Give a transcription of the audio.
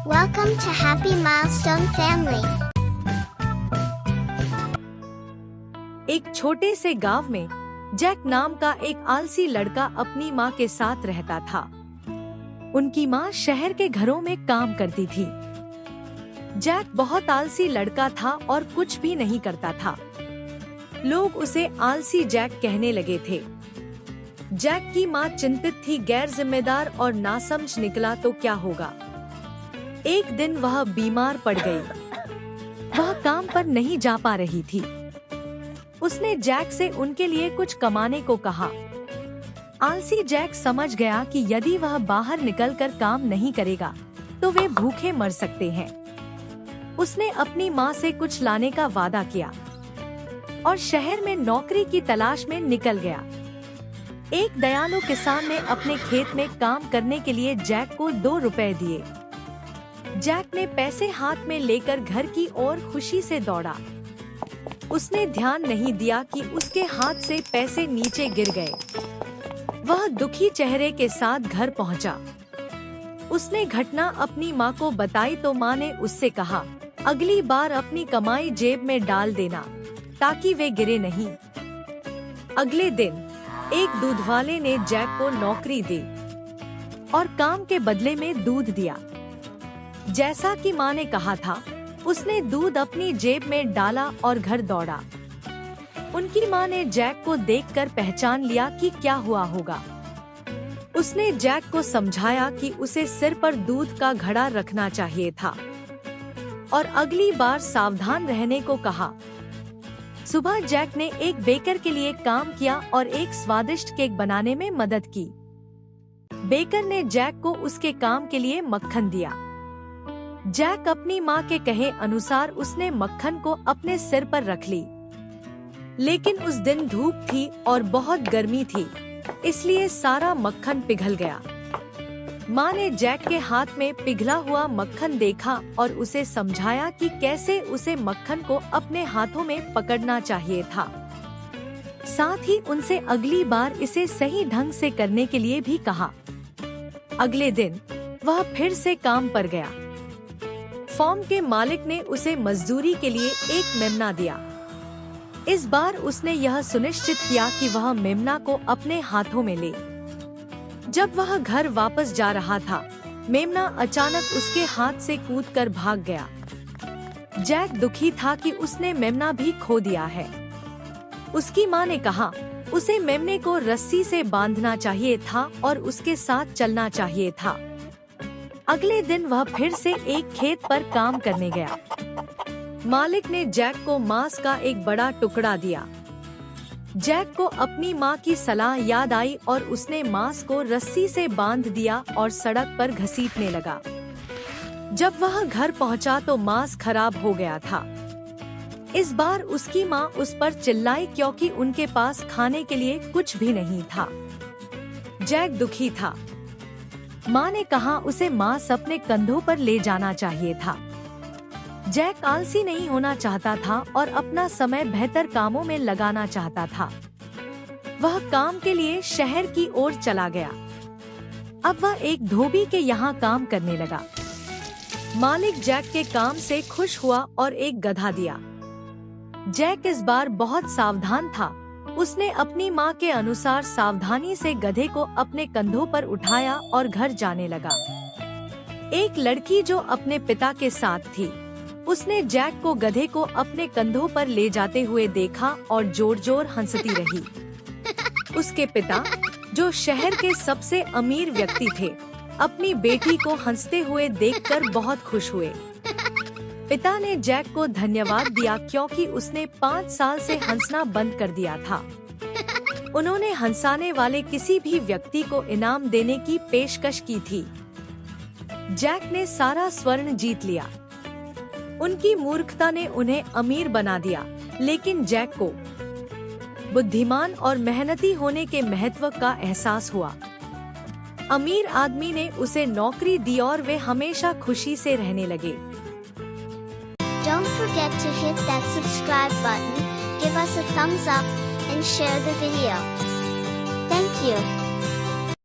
Welcome to Happy Milestone Family. एक छोटे से गांव में जैक नाम का एक आलसी लड़का अपनी माँ के साथ रहता था। उनकी माँ शहर के घरों में काम करती थी। जैक बहुत आलसी लड़का था और कुछ भी नहीं करता था। लोग उसे आलसी जैक कहने लगे थे। जैक की माँ चिंतित थी, गैर जिम्मेदार और नासमझ निकला तो क्या होगा। एक दिन वह बीमार पड़ गई। वह काम पर नहीं जा पा रही थी। उसने जैक से उनके लिए कुछ कमाने को कहा। आलसी जैक समझ गया कि यदि वह बाहर निकलकर काम नहीं करेगा तो वे भूखे मर सकते हैं। उसने अपनी माँ से कुछ लाने का वादा किया और शहर में नौकरी की तलाश में निकल गया। एक दयालु किसान ने अपने खेत में काम करने के लिए जैक को 2 रुपए दिए। जैक ने पैसे हाथ में लेकर घर की ओर खुशी से दौड़ा। उसने ध्यान नहीं दिया कि उसके हाथ से पैसे नीचे गिर गए। वह दुखी चेहरे के साथ घर पहुंचा। उसने घटना अपनी माँ को बताई तो माँ ने उससे कहा, अगली बार अपनी कमाई जेब में डाल देना ताकि वे गिरे नहीं। अगले दिन एक दूध वाले ने जैक को नौकरी दी और काम के बदले में दूध दिया। जैसा कि माँ ने कहा था, उसने दूध अपनी जेब में डाला और घर दौड़ा। उनकी माँ ने जैक को देखकर पहचान लिया कि क्या हुआ होगा। उसने जैक को समझाया कि उसे सिर पर दूध का घड़ा रखना चाहिए था और अगली बार सावधान रहने को कहा। सुबह जैक ने एक बेकर के लिए काम किया और एक स्वादिष्ट केक बनाने में मदद की। बेकर ने जैक को उसके काम के लिए मक्खन दिया। जैक अपनी माँ के कहे अनुसार उसने मक्खन को अपने सिर पर रख ली। लेकिन उस दिन धूप थी और बहुत गर्मी थी, इसलिए सारा मक्खन पिघल गया। माँ ने जैक के हाथ में पिघला हुआ मक्खन देखा और उसे समझाया कि कैसे उसे मक्खन को अपने हाथों में पकड़ना चाहिए था। साथ ही उनसे अगली बार इसे सही ढंग से करने के लिए भी कहा। अगले दिन वह फिर से काम पर गया। फॉर्म के मालिक ने उसे मजदूरी के लिए एक मेमना दिया। इस बार उसने यह सुनिश्चित किया कि वह मेमना को अपने हाथों में ले। जब वह घर वापस जा रहा था, मेमना अचानक उसके हाथ से कूदकर भाग गया। जैक दुखी था कि उसने मेमना भी खो दिया है। उसकी माँ ने कहा, उसे मेमने को रस्सी से बांधना चाहिए था और उसके साथ चलना चाहिए था। अगले दिन वह फिर से एक खेत पर काम करने गया। मालिक ने जैक को मांस का एक बड़ा टुकड़ा दिया। जैक को अपनी माँ की सलाह याद आई और उसने मांस को रस्सी से बांध दिया और सड़क पर घसीटने लगा। जब वह घर पहुंचा तो मांस खराब हो गया था। इस बार उसकी माँ उस पर चिल्लाई क्योंकि उनके पास खाने के लिए कुछ भी नहीं था। जैक दुखी था। माँ ने कहा उसे मांस अपने कंधों पर ले जाना चाहिए था। जैक आलसी नहीं होना चाहता था और अपना समय बेहतर कामों में लगाना चाहता था। वह काम के लिए शहर की ओर चला गया। अब वह एक धोबी के यहाँ काम करने लगा। मालिक जैक के काम से खुश हुआ और एक गधा दिया। जैक इस बार बहुत सावधान था। उसने अपनी माँ के अनुसार सावधानी से गधे को अपने कंधों पर उठाया और घर जाने लगा। एक लड़की जो अपने पिता के साथ थी, उसने जैक को गधे को अपने कंधों पर ले जाते हुए देखा और जोर जोर हंसती रही। उसके पिता, जो शहर के सबसे अमीर व्यक्ति थे, अपनी बेटी को हंसते हुए देखकर बहुत खुश हुए। पिता ने जैक को धन्यवाद दिया क्योंकि उसने 5 साल से हंसना बंद कर दिया था। उन्होंने हंसाने वाले किसी भी व्यक्ति को इनाम देने की पेशकश की थी। जैक ने सारा स्वर्ण जीत लिया। उनकी मूर्खता ने उन्हें अमीर बना दिया, लेकिन जैक को बुद्धिमान और मेहनती होने के महत्व का एहसास हुआ। अमीर आदमी ने उसे नौकरी दी और वे हमेशा खुशी से रहने लगे। Don't forget to hit that subscribe button, give us a thumbs up, and share the video. Thank you.